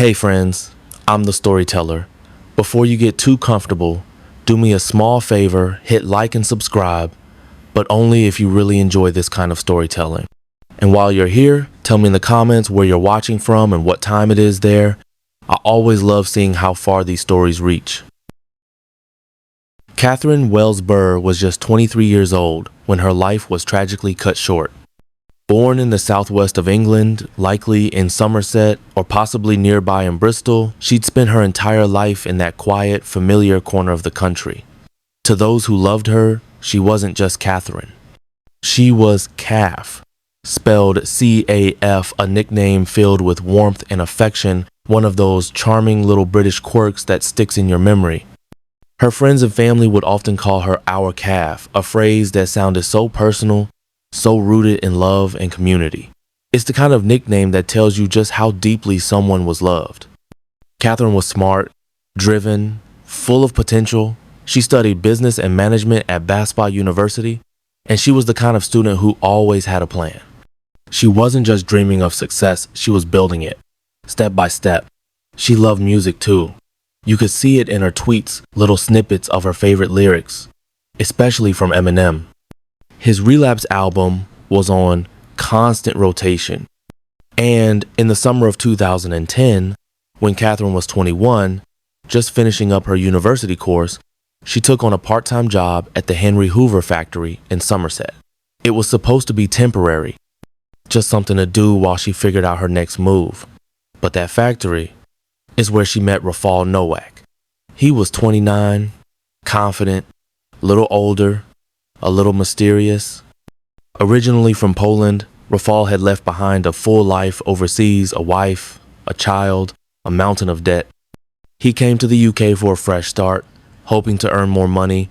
Hey friends, I'm the storyteller. Before you get too comfortable, do me a small favor, hit like and subscribe, but only if you really enjoy this kind of storytelling. And while you're here, tell me in the comments where you're watching from and what time it is there. I always love seeing how far these stories reach. Catherine Wells Burr was just 23 years old when her life was tragically cut short. Born in the southwest of England, likely in Somerset or possibly nearby in Bristol, she'd spent her entire life in that quiet, familiar corner of the country. To those who loved her, she wasn't just Catherine. She was Caf, spelled C-A-F, a nickname filled with warmth and affection, one of those charming little British quirks that sticks in your memory. Her friends and family would often call her our Caf, a phrase that sounded so personal, so rooted in love and community. It's the kind of nickname that tells you just how deeply someone was loved. Catherine was smart, driven, full of potential. She studied business and management at Bath Spa University, and she was the kind of student who always had a plan. She wasn't just dreaming of success, she was building it, step by step. She loved music too. You could see it in her tweets, little snippets of her favorite lyrics, especially from Eminem. His Relapse album was on constant rotation. And in the summer of 2010, when Catherine was 21, just finishing up her university course, she took on a part-time job at the Henry Hoover factory in Somerset. It was supposed to be temporary, just something to do while she figured out her next move. But that factory is where she met Rafal Nowak. He was 29, confident, a little older, a little mysterious. Originally from Poland, Rafal had left behind a full life overseas, a wife, a child, a mountain of debt. He came to the UK for a fresh start, hoping to earn more money,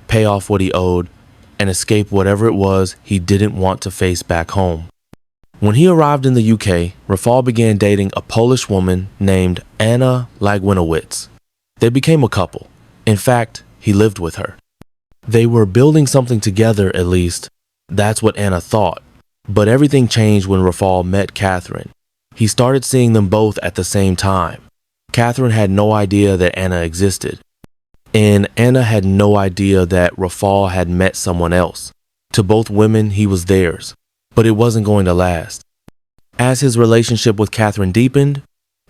pay off what he owed, and escape whatever it was he didn't want to face back home. When he arrived in the UK, Rafal began dating a Polish woman named Anna Lagwinowicz. They became a couple. In fact, he lived with her. They were building something together, at least. That's what Anna thought. But everything changed when Rafal met Catherine. He started seeing them both at the same time. Catherine had no idea that Anna existed. And Anna had no idea that Rafal had met someone else. To both women, he was theirs. But it wasn't going to last. As his relationship with Catherine deepened,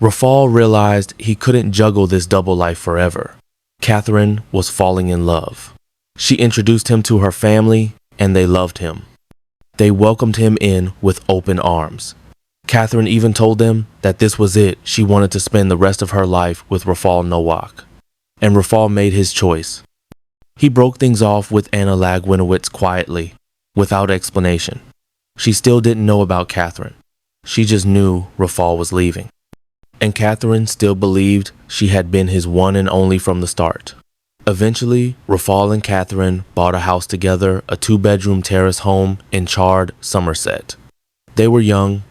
Rafal realized he couldn't juggle this double life forever. Catherine was falling in love. She introduced him to her family, and they loved him. They welcomed him in with open arms. Catherine even told them that this was it. She wanted to spend the rest of her life with Rafal Nowak. And Rafal made his choice. He broke things off with Anna Lagwinowicz quietly, without explanation. She still didn't know about Catherine. She just knew Rafal was leaving. And Catherine still believed she had been his one and only from the start. Eventually, Rafal and Catherine bought a house together, a 2-bedroom terrace home in Chard, Somerset. They were young,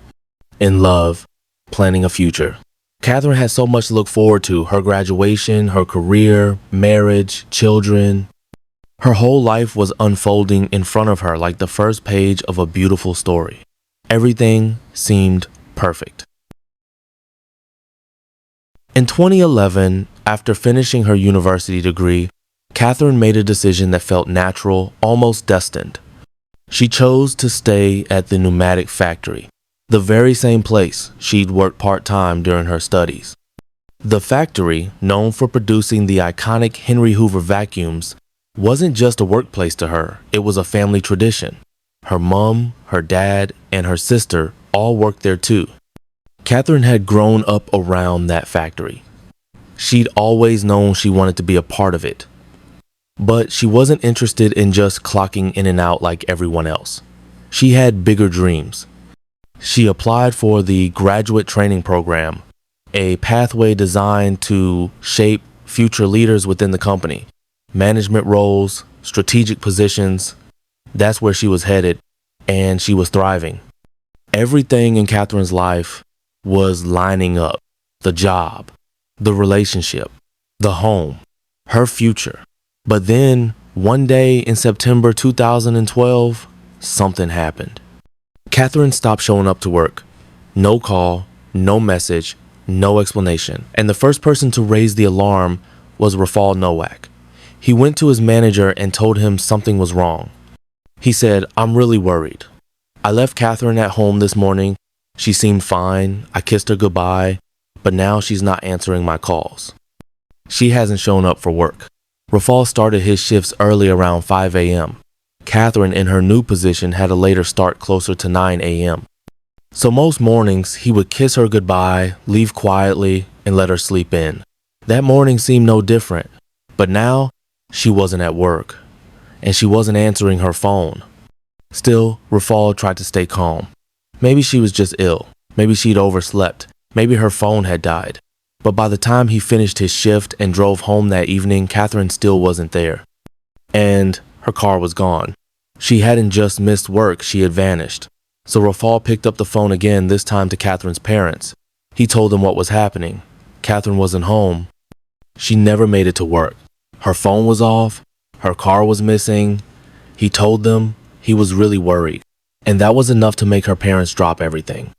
in love, planning a future. Catherine had so much to look forward to: her graduation, her career, marriage, children. Her whole life was unfolding in front of her like the first page of a beautiful story. Everything seemed perfect. In 2011, after finishing her university degree, Catherine made a decision that felt natural, almost destined. She chose to stay at the pneumatic factory, the very same place she'd worked part-time during her studies. The factory, known for producing the iconic Henry Hoover vacuums, wasn't just a workplace to her, it was a family tradition. Her mom, her dad, and her sister all worked there too. Catherine had grown up around that factory. She'd always known she wanted to be a part of it. But she wasn't interested in just clocking in and out like everyone else. She had bigger dreams. She applied for the graduate training program, a pathway designed to shape future leaders within the company. Management roles, strategic positions, that's where she was headed, and she was thriving. Everything in Catherine's life was lining up: the job, the relationship, the home, her future. But then, one day in September 2012, something happened. Catherine stopped showing up to work. No call, no message, No explanation. And the first person to raise the alarm was Rafal Nowak. He went to his manager and told him something was wrong. He said, "I'm really worried. I left Catherine at home this morning. She seemed fine. I kissed her goodbye, but now she's not answering my calls. She hasn't shown up for work." Rafal started his shifts early around 5 a.m. Catherine, in her new position, had a later start closer to 9 a.m. So most mornings, he would kiss her goodbye, leave quietly, and let her sleep in. That morning seemed no different, but now she wasn't at work, and she wasn't answering her phone. Still, Rafal tried to stay calm. Maybe she was just ill. Maybe she'd overslept. Maybe her phone had died. But by the time he finished his shift and drove home that evening, Catherine still wasn't there. And her car was gone. She hadn't just missed work, she had vanished. So Rafal picked up the phone again, this time to Catherine's parents. He told them what was happening. Catherine wasn't home. She never made it to work. Her phone was off. Her car was missing. He told them he was really worried. And that was enough to make her parents drop everything.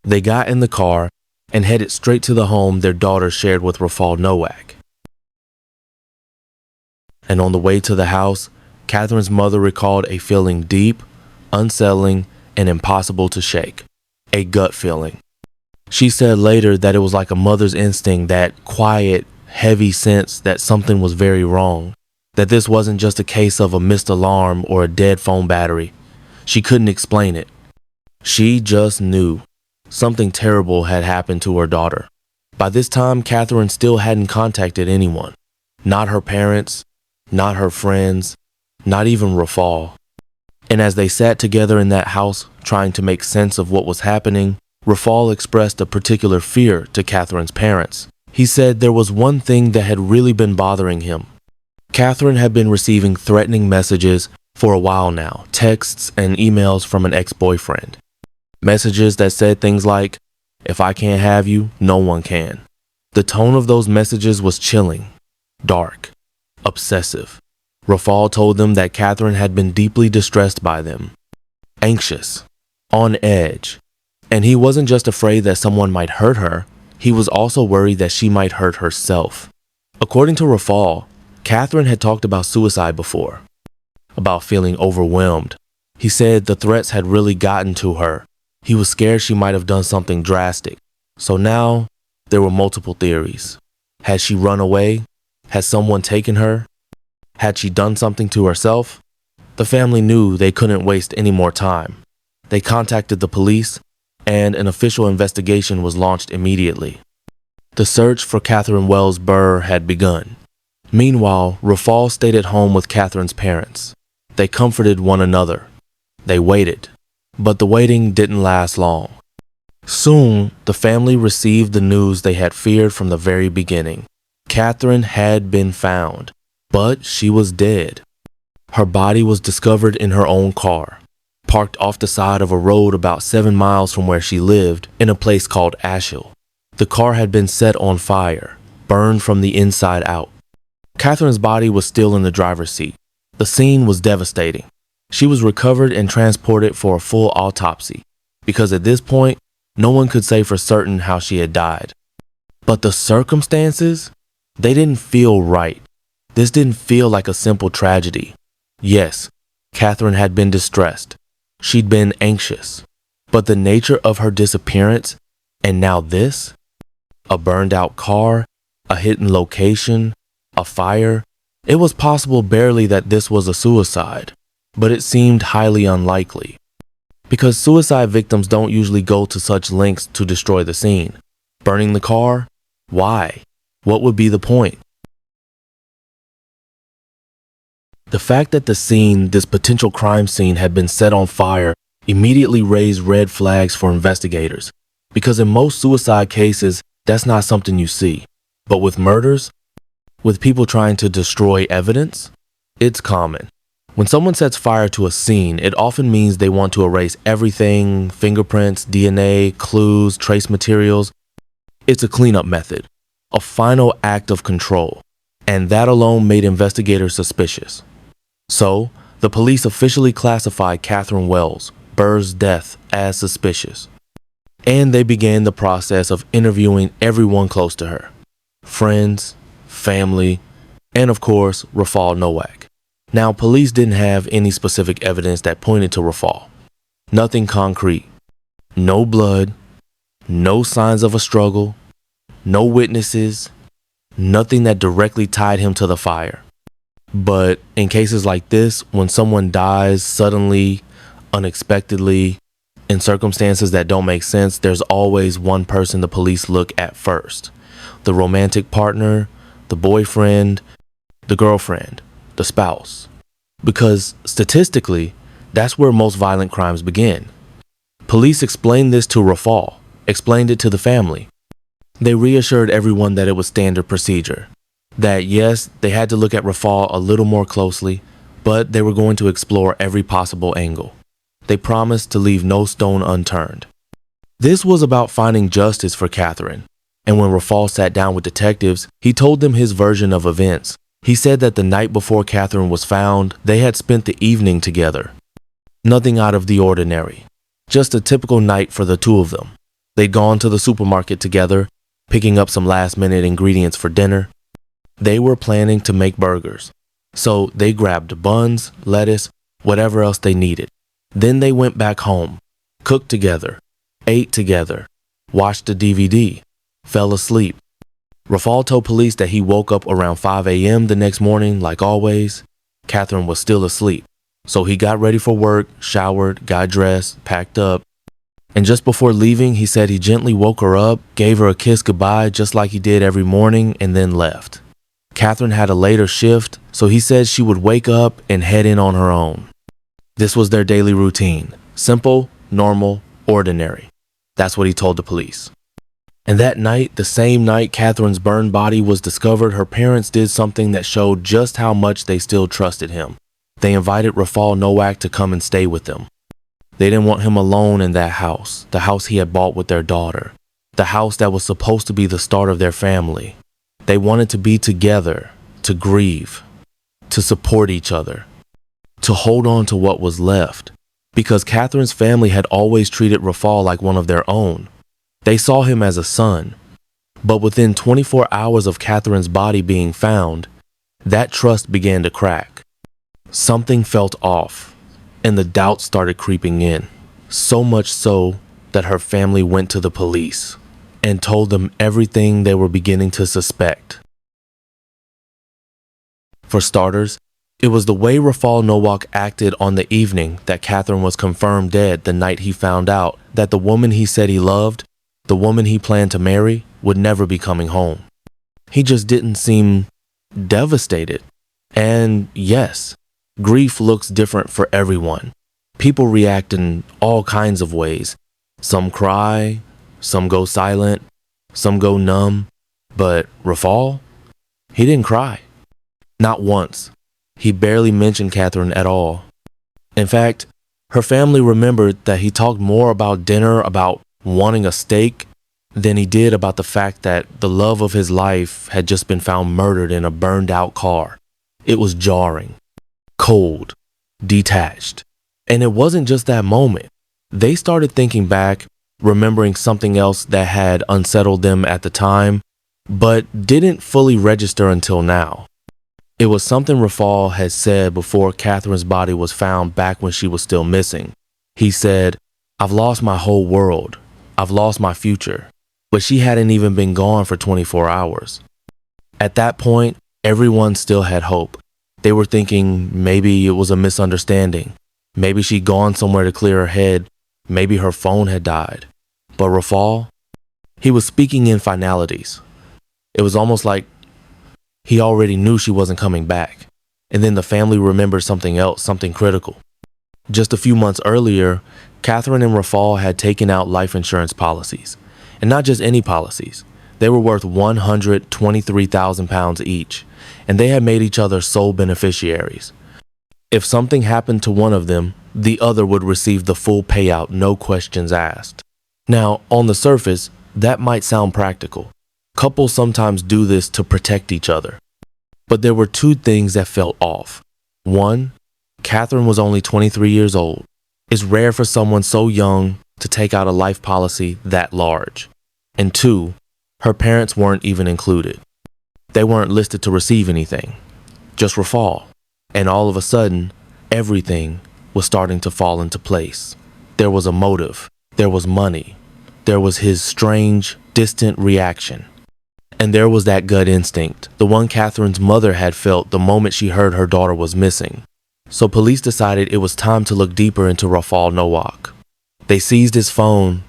They got in the car and headed straight to the home their daughter shared with Rafal Nowak. And on the way to the house, Catherine's mother recalled a feeling deep, unsettling, and impossible to shake. A gut feeling. She said later that it was like a mother's instinct, that quiet, heavy sense that something was very wrong, that this wasn't just a case of a missed alarm or a dead phone battery. She couldn't explain it. She just knew something terrible had happened to her daughter. By this time, Catherine still hadn't contacted anyone. Not her parents, not her friends, not even Rafal. And as they sat together in that house, trying to make sense of what was happening, Rafal expressed a particular fear to Catherine's parents. He said there was one thing that had really been bothering him. Catherine had been receiving threatening messages for a while now, texts and emails from an ex-boyfriend. Messages that said things like, "If I can't have you, no one can." The tone of those messages was chilling, dark, obsessive. Rafal told them that Catherine had been deeply distressed by them, anxious, on edge. And he wasn't just afraid that someone might hurt her, he was also worried that she might hurt herself. According to Rafal, Catherine had talked about suicide before, about feeling overwhelmed. He said the threats had really gotten to her. He was scared she might have done something drastic. So now, there were multiple theories. Had she run away? Had someone taken her? Had she done something to herself? The family knew they couldn't waste any more time. They contacted the police, and an official investigation was launched immediately. The search for Catherine Wells Burr had begun. Meanwhile, Rafal stayed at home with Catherine's parents. They comforted one another. They waited. But the waiting didn't last long. Soon, the family received the news they had feared from the very beginning. Catherine had been found, but she was dead. Her body was discovered in her own car, parked off the side of a road about 7 miles from where she lived, in a place called Asheville. The car had been set on fire, burned from the inside out. Catherine's body was still in the driver's seat. The scene was devastating. She was recovered and transported for a full autopsy, because at this point, no one could say for certain how she had died. But the circumstances, they didn't feel right. This didn't feel like a simple tragedy. Yes, Catherine had been distressed. She'd been anxious. But the nature of her disappearance, and now this, a burned out car, a hidden location, a fire, it was possible barely that this was a suicide. But it seemed highly unlikely. Because suicide victims don't usually go to such lengths to destroy the scene. Burning the car? Why? What would be the point? The fact that the scene, this potential crime scene, had been set on fire immediately raised red flags for investigators. Because in most suicide cases, that's not something you see. But with murders, with people trying to destroy evidence, it's common. When someone sets fire to a scene, it often means they want to erase everything, fingerprints, DNA, clues, trace materials. It's a cleanup method, a final act of control, and that alone made investigators suspicious. So, the police officially classified Catherine Wells, Burr's death, as suspicious. And they began the process of interviewing everyone close to her: friends, family, and of course, Rafal Nowak. Now, police didn't have any specific evidence that pointed to Rafal. Nothing concrete. No blood, no signs of a struggle, no witnesses, nothing that directly tied him to the fire. But in cases like this, when someone dies suddenly, unexpectedly, in circumstances that don't make sense, there's always one person the police look at first: the romantic partner, the boyfriend, the girlfriend, the spouse. Because statistically, that's where most violent crimes begin. Police explained this to Rafal, explained it to the family. They reassured everyone that it was standard procedure, that yes, they had to look at Rafal a little more closely, but they were going to explore every possible angle. They promised to leave no stone unturned. This was about finding justice for Catherine, and when Rafal sat down with detectives, he told them his version of events. He said that the night before Catherine was found, they had spent the evening together. Nothing out of the ordinary. Just a typical night for the two of them. They'd gone to the supermarket together, picking up some last-minute ingredients for dinner. They were planning to make burgers, so they grabbed buns, lettuce, whatever else they needed. Then they went back home, cooked together, ate together, watched a DVD, fell asleep. Rafal told police that he woke up around 5 a.m. the next morning, like always. Catherine was still asleep, so he got ready for work, showered, got dressed, packed up, and just before leaving, he said he gently woke her up, gave her a kiss goodbye just like he did every morning, and then left. Catherine had a later shift, so he said she would wake up and head in on her own. This was their daily routine: simple, normal, ordinary. That's what he told the police. And that night, the same night Catherine's burned body was discovered, her parents did something that showed just how much they still trusted him. They invited Rafal Nowak to come and stay with them. They didn't want him alone in that house, the house he had bought with their daughter, the house that was supposed to be the start of their family. They wanted to be together, to grieve, to support each other, to hold on to what was left, because Catherine's family had always treated Rafal like one of their own. They saw him as a son, but within 24 hours of Catherine's body being found, that trust began to crack. Something felt off, and the doubt started creeping in, so much so that her family went to the police and told them everything they were beginning to suspect. For starters, it was the way Rafal Nowak acted on the evening that Catherine was confirmed dead the night he found out that the woman he said he loved, the woman he planned to marry, would never be coming home. He just didn't seem devastated. And yes, grief looks different for everyone. People react in all kinds of ways. Some cry, some go silent, some go numb. But Rafal, he didn't cry. Not once. He barely mentioned Catherine at all. In fact, her family remembered that he talked more about dinner, about wanting a steak, than he did about the fact that the love of his life had just been found murdered in a burned out car. It was jarring, cold, detached. And it wasn't just that moment. They started thinking back, remembering something else that had unsettled them at the time, but didn't fully register until now. It was something Rafal had said before Catherine's body was found back when she was still missing. He said, "I've lost my whole world. I've lost my future." But she hadn't even been gone for 24 hours. At that point, everyone still had hope. They were thinking maybe it was a misunderstanding. Maybe she'd gone somewhere to clear her head. Maybe her phone had died. But Rafal, he was speaking in finalities. It was almost like he already knew she wasn't coming back. And then the family remembered something else, something critical. Just a few months earlier, Catherine and Rafal had taken out life insurance policies. And not just any policies. They were worth £123,000 each, and they had made each other sole beneficiaries. If something happened to one of them, the other would receive the full payout, no questions asked. Now, on the surface, that might sound practical. Couples sometimes do this to protect each other. But there were two things that felt off. One, Catherine was only 23 years old. It's rare for someone so young to take out a life policy that large. And two, her parents weren't even included. They weren't listed to receive anything, just Rafal. And all of a sudden, everything was starting to fall into place. There was a motive, there was money, there was his strange, distant reaction. And there was that gut instinct, the one Catherine's mother had felt the moment she heard her daughter was missing. So police decided it was time to look deeper into Rafal Nowak. They seized his phone,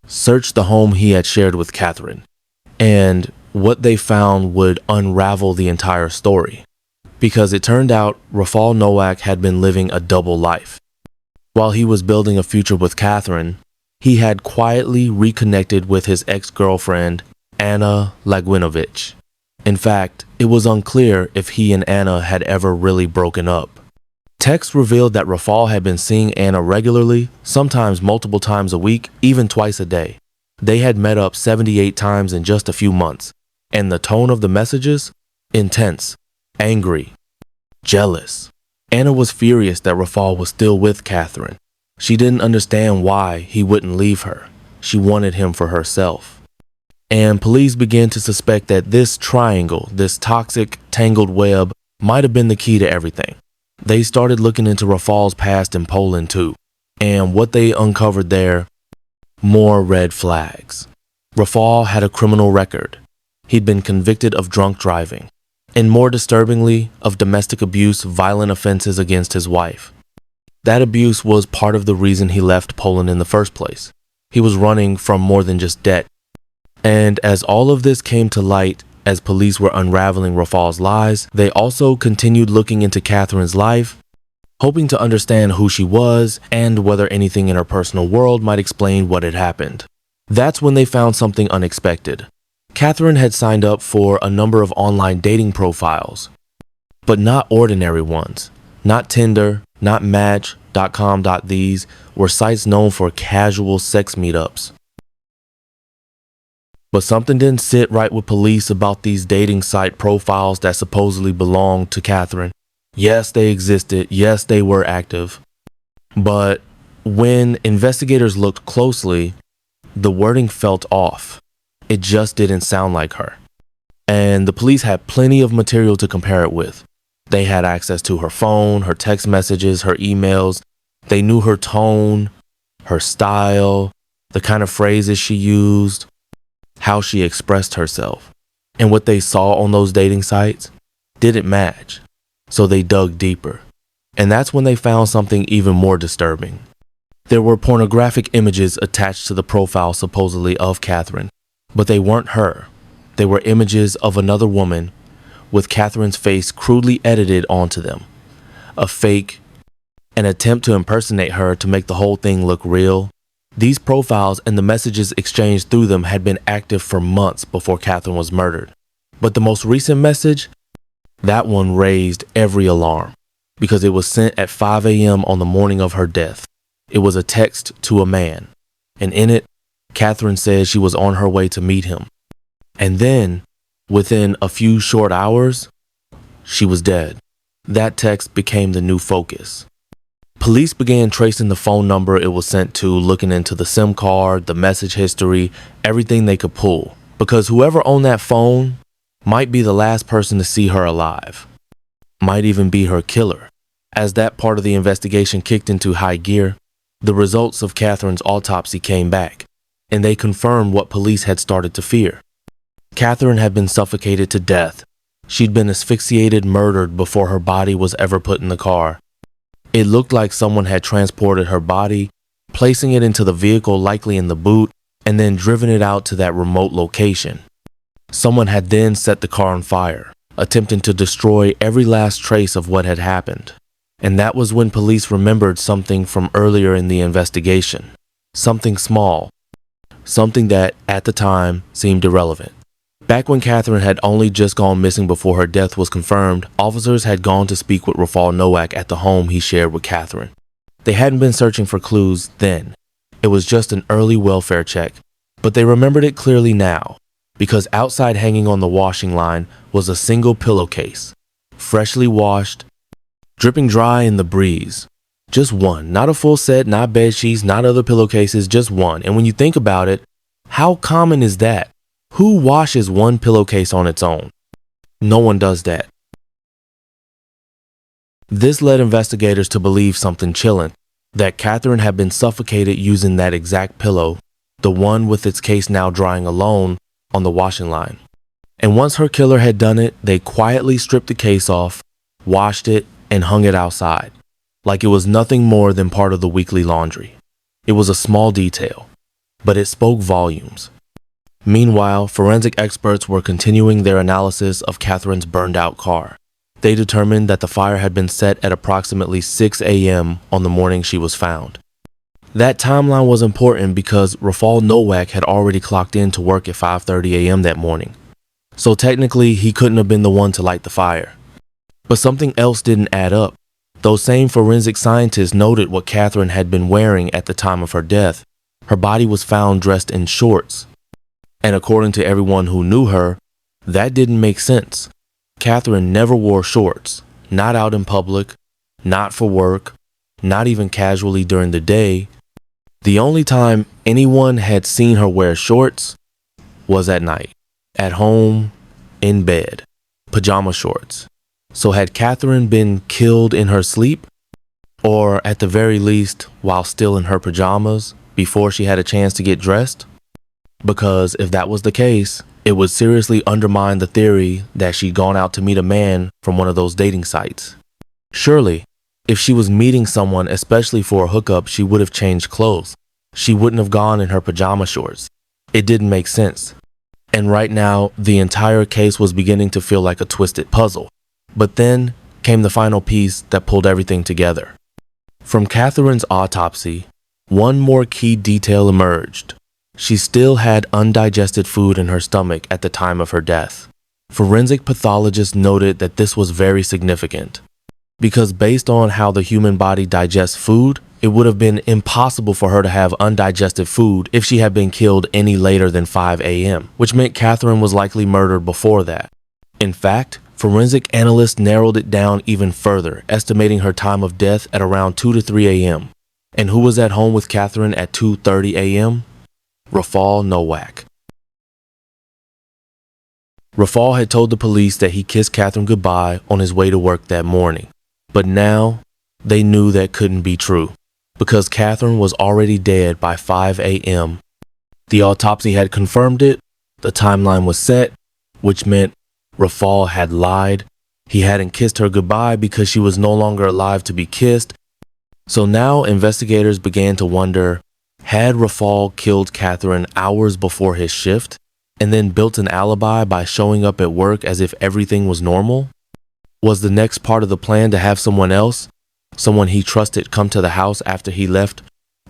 searched the home he had shared with Catherine, and what they found would unravel the entire story. Because it turned out Rafal Nowak had been living a double life. While he was building a future with Catherine, he had quietly reconnected with his ex-girlfriend, Anna Lagwinovich. In fact, it was unclear if he and Anna had ever really broken up. Texts revealed that Rafal had been seeing Anna regularly, sometimes multiple times a week, even twice a day. They had met up 78 times in just a few months, and the tone of the messages? Intense, angry, jealous. Anna was furious that Rafal was still with Catherine. She didn't understand why he wouldn't leave her. She wanted him for herself. And police began to suspect that this triangle, this toxic, tangled web, might have been the key to everything. They started looking into Rafal's past in Poland too, and what they uncovered there, more red flags. Rafal had a criminal record. He'd been convicted of drunk driving, and more disturbingly, of domestic abuse, violent offenses against his wife. That abuse was part of the reason he left Poland in the first place. He was running from more than just debt. And as all of this came to light, as police were unraveling Rafal's lies, they also continued looking into Catherine's life, hoping to understand who she was and whether anything in her personal world might explain what had happened. That's when they found something unexpected. Catherine had signed up for a number of online dating profiles, but not ordinary ones. Not Tinder, not Match.com. These were sites known for casual sex meetups. But something didn't sit right with police about these dating site profiles that supposedly belonged to Catherine. Yes, they existed. Yes, they were active. But when investigators looked closely, the wording felt off. It just didn't sound like her. And the police had plenty of material to compare it with. They had access to her phone, her text messages, her emails. They knew her tone, her style, the kind of phrases she used, how she expressed herself. And what they saw on those dating sites didn't match. So they dug deeper. And that's when they found something even more disturbing. There were pornographic images attached to the profile supposedly of Catherine, but they weren't her. They were images of another woman with Catherine's face crudely edited onto them. A fake, an attempt to impersonate her to make the whole thing look real. These profiles and the messages exchanged through them had been active for months before Catherine was murdered. But the most recent message, that one raised every alarm because it was sent at 5 a.m. on the morning of her death. It was a text to a man, and in it, Catherine said she was on her way to meet him. And then, within a few short hours, she was dead. That text became the new focus. Police began tracing the phone number it was sent to, looking into the SIM card, the message history, everything they could pull. Because whoever owned that phone might be the last person to see her alive. Might even be her killer. As that part of the investigation kicked into high gear, the results of Catherine's autopsy came back, and they confirmed what police had started to fear. Catherine had been suffocated to death. She'd been asphyxiated, murdered before her body was ever put in the car. It looked like someone had transported her body, placing it into the vehicle, likely in the boot, and then driven it out to that remote location. Someone had then set the car on fire, attempting to destroy every last trace of what had happened. And that was when police remembered something from earlier in the investigation. Something small. Something that, at the time, seemed irrelevant. Back when Catherine had only just gone missing before her death was confirmed, officers had gone to speak with Rafal Nowak at the home he shared with Catherine. They hadn't been searching for clues then. It was just an early welfare check, but they remembered it clearly now, because outside hanging on the washing line was a single pillowcase, freshly washed, dripping dry in the breeze. Just one. Not a full set, not bed sheets, not other pillowcases, just one. And when you think about it, how common is that? Who washes one pillowcase on its own? No one does that. This led investigators to believe something chilling, that Catherine had been suffocated using that exact pillow, the one with its case now drying alone on the washing line. And once her killer had done it, they quietly stripped the case off, washed it, and hung it outside, like it was nothing more than part of the weekly laundry. It was a small detail, but it spoke volumes. Meanwhile, forensic experts were continuing their analysis of Catherine's burned-out car. They determined that the fire had been set at approximately 6 a.m. on the morning she was found. That timeline was important because Rafal Nowak had already clocked in to work at 5:30 a.m. that morning. So technically, he couldn't have been the one to light the fire. But something else didn't add up. Those same forensic scientists noted what Catherine had been wearing at the time of her death. Her body was found dressed in shorts. And according to everyone who knew her, that didn't make sense. Catherine never wore shorts, not out in public, not for work, not even casually during the day. The only time anyone had seen her wear shorts was at night, at home, in bed, pajama shorts. So had Catherine been killed in her sleep? Or at the very least, while still in her pajamas, before she had a chance to get dressed? Because if that was the case, it would seriously undermine the theory that she'd gone out to meet a man from one of those dating sites. Surely, if she was meeting someone, especially for a hookup, she would have changed clothes. She wouldn't have gone in her pajama shorts. It didn't make sense. And right now, the entire case was beginning to feel like a twisted puzzle. But then came the final piece that pulled everything together. From Catherine's autopsy, one more key detail emerged. She still had undigested food in her stomach at the time of her death. Forensic pathologists noted that this was very significant, because based on how the human body digests food, it would have been impossible for her to have undigested food if she had been killed any later than 5 a.m., which meant Catherine was likely murdered before that. In fact, forensic analysts narrowed it down even further, estimating her time of death at around 2 to 3 a.m. And who was at home with Catherine at 2:30 a.m.? Rafal Nowak. Rafal had told the police that he kissed Catherine goodbye on his way to work that morning. But now, they knew that couldn't be true, because Catherine was already dead by 5 a.m. The autopsy had confirmed it, the timeline was set, which meant Rafal had lied. He hadn't kissed her goodbye because she was no longer alive to be kissed. So now investigators began to wonder, had Rafal killed Catherine hours before his shift and then built an alibi by showing up at work as if everything was normal? Was the next part of the plan to have someone else, someone he trusted, come to the house after he left,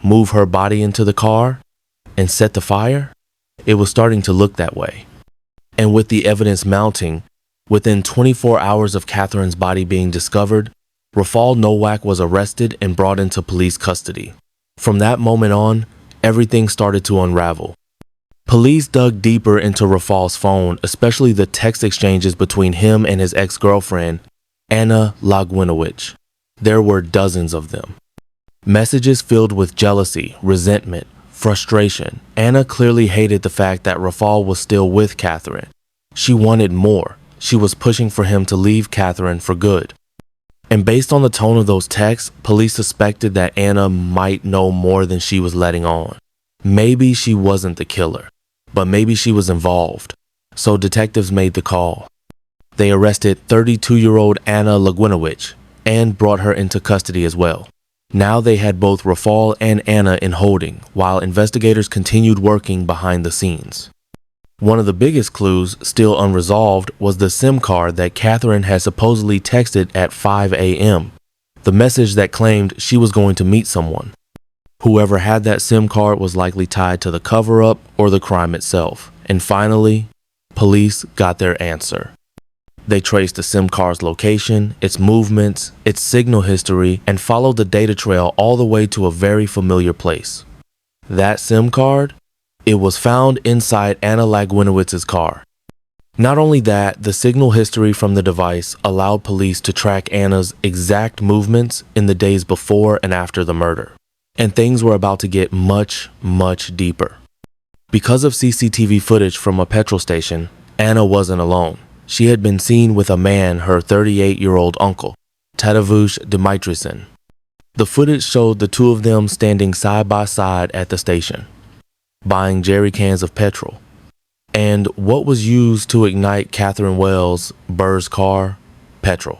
move her body into the car, and set the fire? It was starting to look that way. And with the evidence mounting, within 24 hours of Catherine's body being discovered, Rafal Nowak was arrested and brought into police custody. From that moment on, everything started to unravel. Police dug deeper into Rafal's phone, especially the text exchanges between him and his ex-girlfriend, Anna Lagwinowicz. There were dozens of them. Messages filled with jealousy, resentment, frustration. Anna clearly hated the fact that Rafal was still with Catherine. She wanted more. She was pushing for him to leave Catherine for good. And based on the tone of those texts, police suspected that Anna might know more than she was letting on. Maybe she wasn't the killer, but maybe she was involved. So detectives made the call. They arrested 32-year-old Anna Lagwinowicz and brought her into custody as well. Now they had both Rafal and Anna in holding, while investigators continued working behind the scenes. One of the biggest clues, still unresolved, was the SIM card that Catherine had supposedly texted at 5 a.m. The message that claimed she was going to meet someone. Whoever had that SIM card was likely tied to the cover-up or the crime itself. And finally, police got their answer. They traced the SIM card's location, its movements, its signal history, and followed the data trail all the way to a very familiar place. That SIM card? It was found inside Anna Lagwinowicz's car. Not only that, the signal history from the device allowed police to track Anna's exact movements in the days before and after the murder. And things were about to get much, much deeper. Because of CCTV footage from a petrol station, Anna wasn't alone. She had been seen with a man, her 38-year-old uncle, Tadeusz Dmytryczyn. The footage showed the two of them standing side by side at the station, buying jerry cans of petrol. And what was used to ignite Catherine Wells Burr's car? Petrol.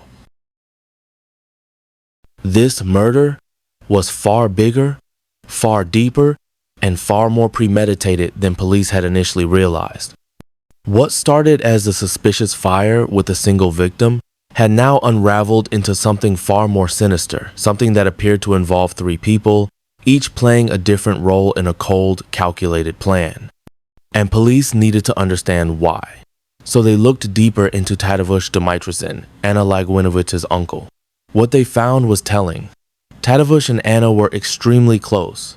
This murder was far bigger, far deeper, and far more premeditated than police had initially realized. What started as a suspicious fire with a single victim had now unraveled into something far more sinister, something that appeared to involve three people, each playing a different role in a cold, calculated plan. And police needed to understand why. So they looked deeper into Tadeusz Dmytryczyn, Anna Lagwinowicz's uncle. What they found was telling. Tadeusz and Anna were extremely close.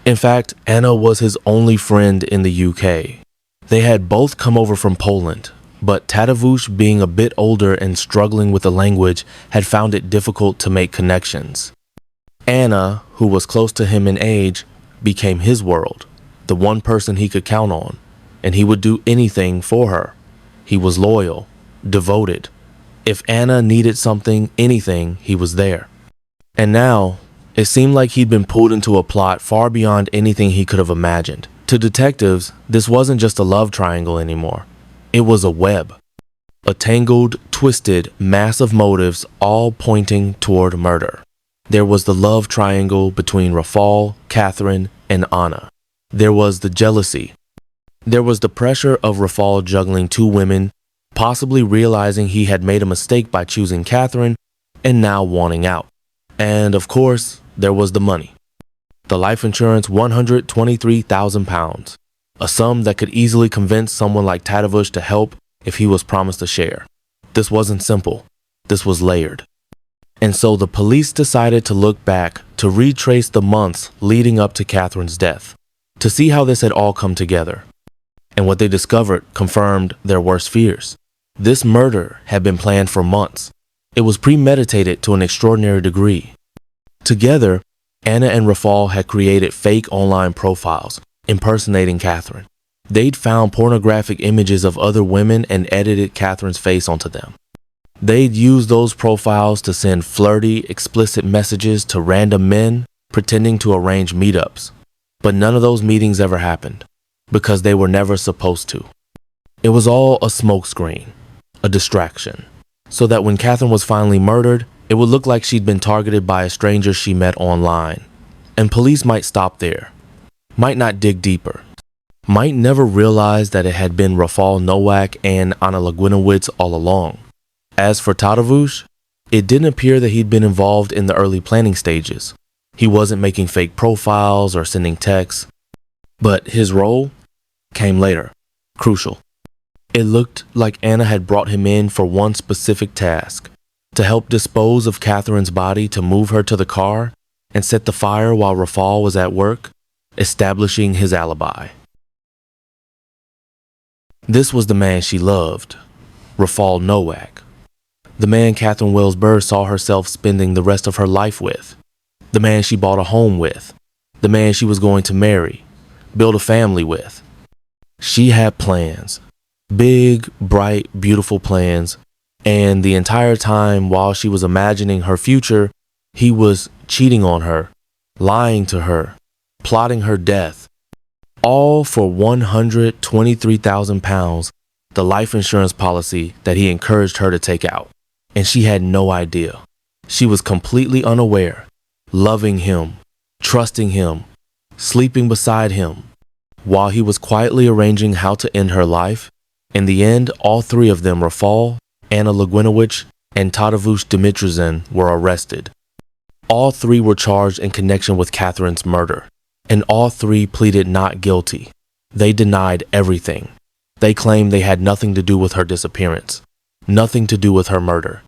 In fact, Anna was his only friend in the UK. They had both come over from Poland, but Tadeusz, being a bit older and struggling with the language, had found it difficult to make connections. Anna, who was close to him in age, became his world, the one person he could count on, and he would do anything for her. He was loyal, devoted. If Anna needed something, anything, he was there. And now, it seemed like he'd been pulled into a plot far beyond anything he could have imagined. To detectives, this wasn't just a love triangle anymore. It was a web. A tangled, twisted mass of motives all pointing toward murder. There was the love triangle between Rafal, Catherine, and Anna. There was the jealousy. There was the pressure of Rafal juggling two women, possibly realizing he had made a mistake by choosing Catherine, and now wanting out. And of course, there was the money. The life insurance, £123,000, a sum that could easily convince someone like Tadeusz to help if he was promised a share. This wasn't simple. This was layered. And so the police decided to look back to retrace the months leading up to Catherine's death, to see how this had all come together. And what they discovered confirmed their worst fears. This murder had been planned for months. It was premeditated to an extraordinary degree. Together, Anna and Rafal had created fake online profiles, impersonating Catherine. They'd found pornographic images of other women and edited Catherine's face onto them. They'd used those profiles to send flirty, explicit messages to random men, pretending to arrange meetups. But none of those meetings ever happened, because they were never supposed to. It was all a smokescreen, a distraction, so that when Catherine was finally murdered, it would look like she'd been targeted by a stranger she met online. And police might stop there, might not dig deeper, might never realize that it had been Rafal Nowak and Anna Lagwinowicz all along. As for Tadeusz, it didn't appear that he'd been involved in the early planning stages. He wasn't making fake profiles or sending texts, but his role came later, crucial. It looked like Anna had brought him in for one specific task, to help dispose of Catherine's body, to move her to the car and set the fire while Rafal was at work, establishing his alibi. This was the man she loved, Rafal Nowak, the man Catherine Wells Burr saw herself spending the rest of her life with, the man she bought a home with, the man she was going to marry, build a family with. She had plans, big, bright, beautiful plans, and the entire time while she was imagining her future, he was cheating on her, lying to her, plotting her death, all for £123,000, the life insurance policy that he encouraged her to take out. And she had no idea. She was completely unaware, loving him, trusting him, sleeping beside him, while he was quietly arranging how to end her life. In the end, all three of them, Rafal, Anna Lagwinowicz, and Tadeusz Dmytryczyn, were arrested. All three were charged in connection with Catherine's murder, and all three pleaded not guilty. They denied everything. They claimed they had nothing to do with her disappearance, nothing to do with her murder,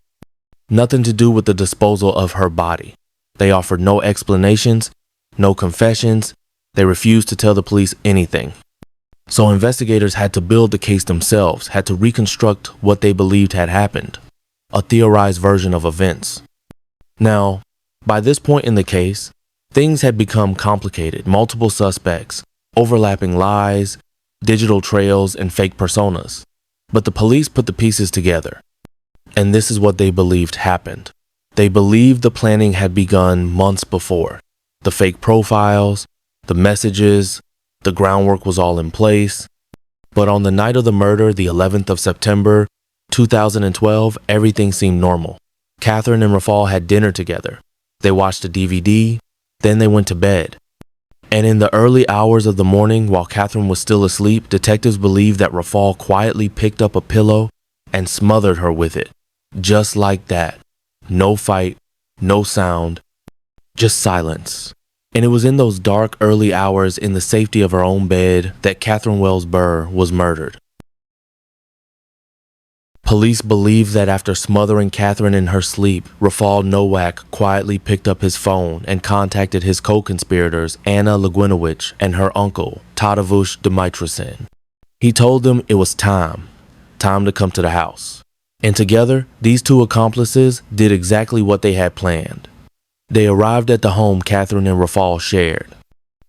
nothing to do with the disposal of her body. They offered no explanations, no confessions. They refused to tell the police anything. So investigators had to build the case themselves, had to reconstruct what they believed had happened, a theorized version of events. Now, by this point in the case, things had become complicated, multiple suspects, overlapping lies, digital trails, and fake personas. But the police put the pieces together, and this is what they believed happened. They believed the planning had begun months before. The fake profiles, the messages, the groundwork was all in place. But on the night of the murder, the 11th of September, 2012, everything seemed normal. Catherine and Rafal had dinner together. They watched a DVD, then they went to bed. And in the early hours of the morning, while Catherine was still asleep, detectives believed that Rafal quietly picked up a pillow and smothered her with it. Just like that. No fight, no sound, just silence. And it was in those dark early hours in the safety of her own bed that Catherine Wells Burr was murdered. Police believe that after smothering Catherine in her sleep, Rafal Nowak quietly picked up his phone and contacted his co-conspirators Anna Lagwinowicz and her uncle, Tadeusz Dmytryshyn. He told them it was time to come to the house. And together, these two accomplices did exactly what they had planned. They arrived at the home Catherine and Rafal shared.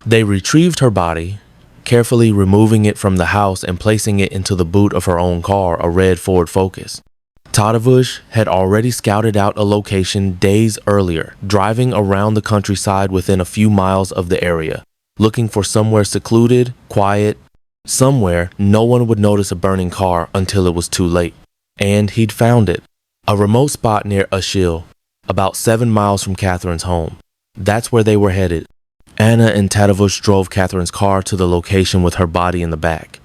They retrieved her body, carefully removing it from the house and placing it into the boot of her own car, a red Ford Focus. Tadeusz had already scouted out a location days earlier, driving around the countryside within a few miles of the area, looking for somewhere secluded, quiet, somewhere no one would notice a burning car until it was too late. And he'd found it, a remote spot near Ashil, about 7 miles from Catherine's home. That's where they were headed. Anna and Tadeusz drove Catherine's car to the location with her body in the back.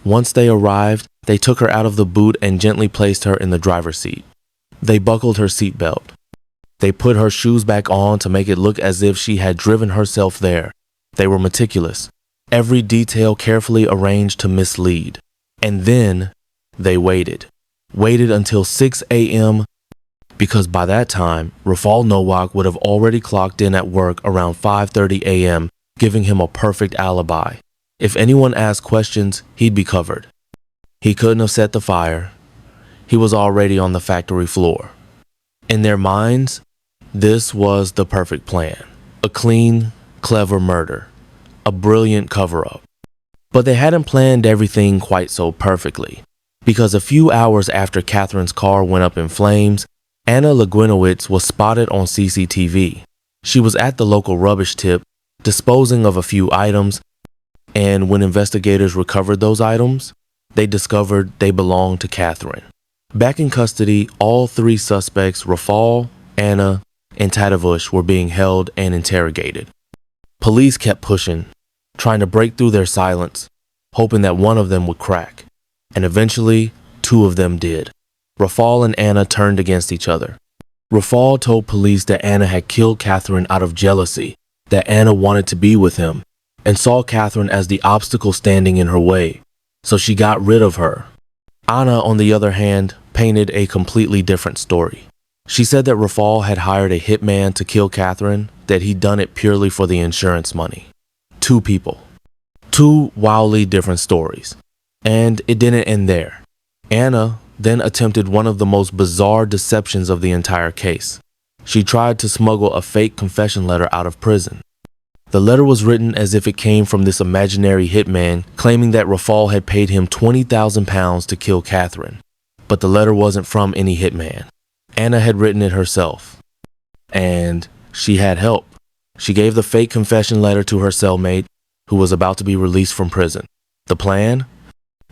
Once they arrived, they took her out of the boot and gently placed her in the driver's seat. They buckled her seatbelt. They put her shoes back on to make it look as if she had driven herself there. They were meticulous, every detail carefully arranged to mislead. And then they waited until 6 a.m. because by that time, Rafal Nowak would have already clocked in at work around 5:30 a.m., giving him a perfect alibi. If anyone asked questions, he'd be covered. He couldn't have set the fire. He was already on the factory floor. In their minds, this was the perfect plan. A clean, clever murder. A brilliant cover-up. But they hadn't planned everything quite so perfectly. Because a few hours after Catherine's car went up in flames, Anna Lagwinowicz was spotted on CCTV. She was at the local rubbish tip, disposing of a few items, and when investigators recovered those items, they discovered they belonged to Catherine. Back in custody, all three suspects, Rafal, Anna, and Tadeusz, were being held and interrogated. Police kept pushing, trying to break through their silence, hoping that one of them would crack. And eventually, two of them did. Rafal and Anna turned against each other. Rafal told police that Anna had killed Catherine out of jealousy, that Anna wanted to be with him, and saw Catherine as the obstacle standing in her way, so she got rid of her. Anna, on the other hand, painted a completely different story. She said that Rafal had hired a hitman to kill Catherine, that he'd done it purely for the insurance money. Two people. Two wildly different stories. And it didn't end there. Anna then attempted one of the most bizarre deceptions of the entire case. She tried to smuggle a fake confession letter out of prison. The letter was written as if it came from this imaginary hitman, claiming that Rafal had paid him £20,000 to kill Catherine. But the letter wasn't from any hitman. Anna had written it herself. And she had help. She gave the fake confession letter to her cellmate, who was about to be released from prison. The plan?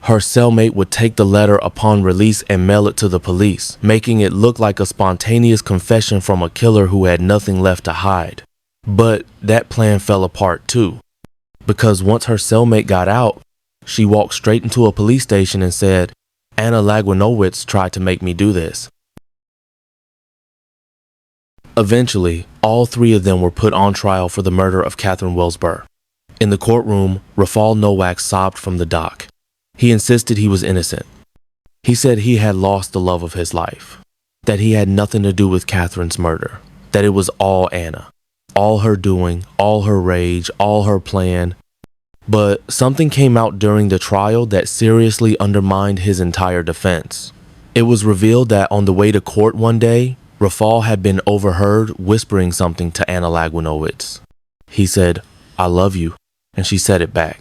Her cellmate would take the letter upon release and mail it to the police, making it look like a spontaneous confession from a killer who had nothing left to hide. But that plan fell apart too, because once her cellmate got out, she walked straight into a police station and said, "Anna Lagwinowicz tried to make me do this." Eventually, all three of them were put on trial for the murder of Catherine Wells Burr. In the courtroom, Rafal Nowak sobbed from the dock. He insisted he was innocent. He said he had lost the love of his life, that he had nothing to do with Catherine's murder, that it was all Anna, all her doing, all her rage, all her plan. But something came out during the trial that seriously undermined his entire defense. It was revealed that on the way to court one day, Rafal had been overheard whispering something to Anna Lagwinowicz. He said, "I love you," and she said it back.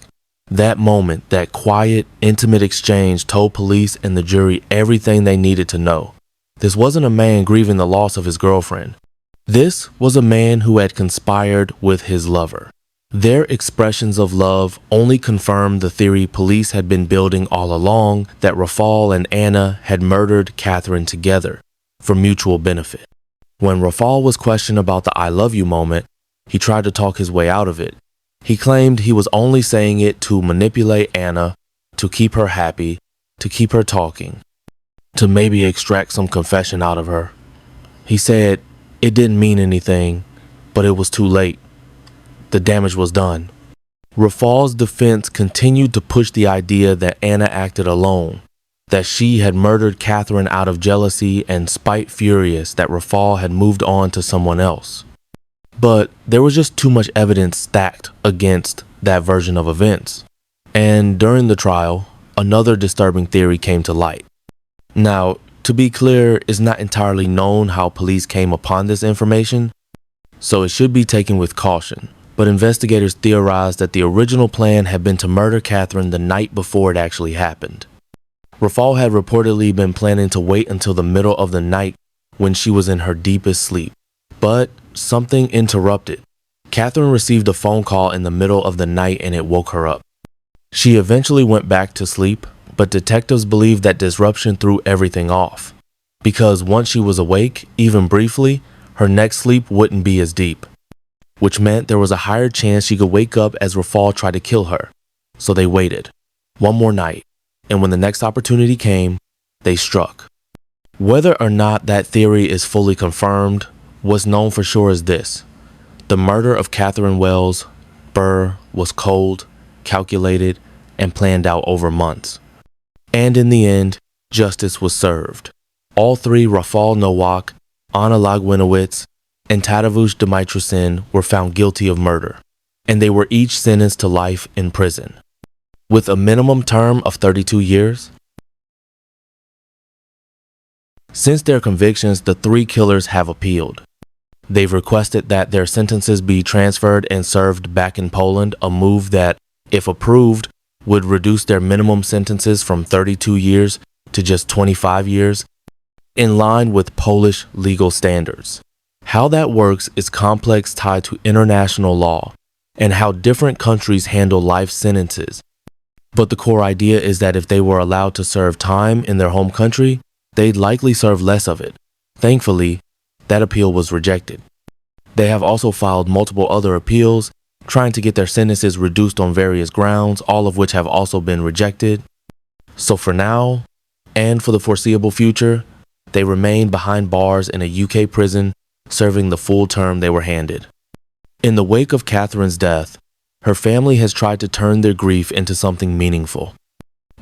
That moment, that quiet, intimate exchange told police and the jury everything they needed to know. This wasn't a man grieving the loss of his girlfriend. This was a man who had conspired with his lover. Their expressions of love only confirmed the theory police had been building all along, that Rafal and Anna had murdered Catherine together for mutual benefit. When Rafal was questioned about the "I love you" moment, he tried to talk his way out of it. He claimed he was only saying it to manipulate Anna, to keep her happy, to keep her talking, to maybe extract some confession out of her. He said it didn't mean anything, but it was too late. The damage was done. Rafal's defense continued to push the idea that Anna acted alone, that she had murdered Catherine out of jealousy and spite, furious that Rafal had moved on to someone else. But there was just too much evidence stacked against that version of events. And during the trial, another disturbing theory came to light. Now, to be clear, it's not entirely known how police came upon this information, so it should be taken with caution. But investigators theorized that the original plan had been to murder Catherine the night before it actually happened. Rafal had reportedly been planning to wait until the middle of the night when she was in her deepest sleep. But something interrupted. Catherine received a phone call in the middle of the night and it woke her up. She eventually went back to sleep, but detectives believed that disruption threw everything off. Because once she was awake, even briefly, her next sleep wouldn't be as deep, which meant there was a higher chance she could wake up as Rafal tried to kill her. So they waited one more night, and when the next opportunity came, they struck. Whether or not that theory is fully confirmed, what's known for sure is this: the murder of Catherine Wells Burr was cold, calculated, and planned out over months. And in the end, justice was served. All three, Rafal Nowak, Anna Lagwinowicz, and Tadeusz Dimitrusin, were found guilty of murder, and they were each sentenced to life in prison, with a minimum term of 32 years. Since their convictions, the three killers have appealed. They've requested that their sentences be transferred and served back in Poland, a move that, if approved, would reduce their minimum sentences from 32 years to just 25 years, in line with Polish legal standards. How that works is complex, tied to international law and how different countries handle life sentences. But the core idea is that if they were allowed to serve time in their home country, they'd likely serve less of it. Thankfully, that appeal was rejected. They have also filed multiple other appeals, trying to get their sentences reduced on various grounds, all of which have also been rejected. So for now, and for the foreseeable future, they remain behind bars in a UK prison, serving the full term they were handed. In the wake of Catherine's death, her family has tried to turn their grief into something meaningful.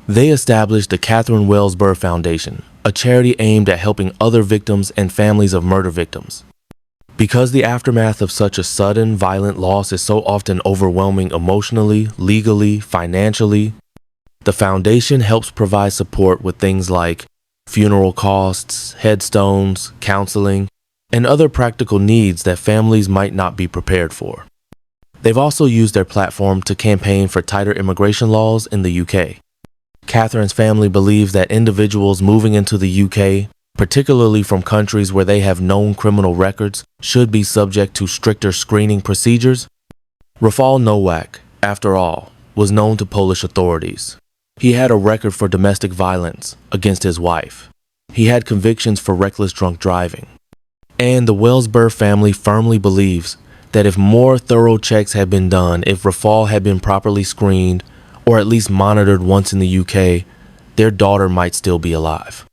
They established the Catherine Wells Burr Foundation, a charity aimed at helping other victims and families of murder victims. Because the aftermath of such a sudden, violent loss is so often overwhelming emotionally, legally, financially, the foundation helps provide support with things like funeral costs, headstones, counseling, and other practical needs that families might not be prepared for. They've also used their platform to campaign for tighter immigration laws in the UK. Catherine's family believes that individuals moving into the UK, particularly from countries where they have known criminal records, should be subject to stricter screening procedures. Rafal Nowak, after all, was known to Polish authorities. He had a record for domestic violence against his wife. He had convictions for reckless drunk driving. And the Wells Burr family firmly believes that if more thorough checks had been done, if Rafal had been properly screened, or at least monitored once in the UK, their daughter might still be alive.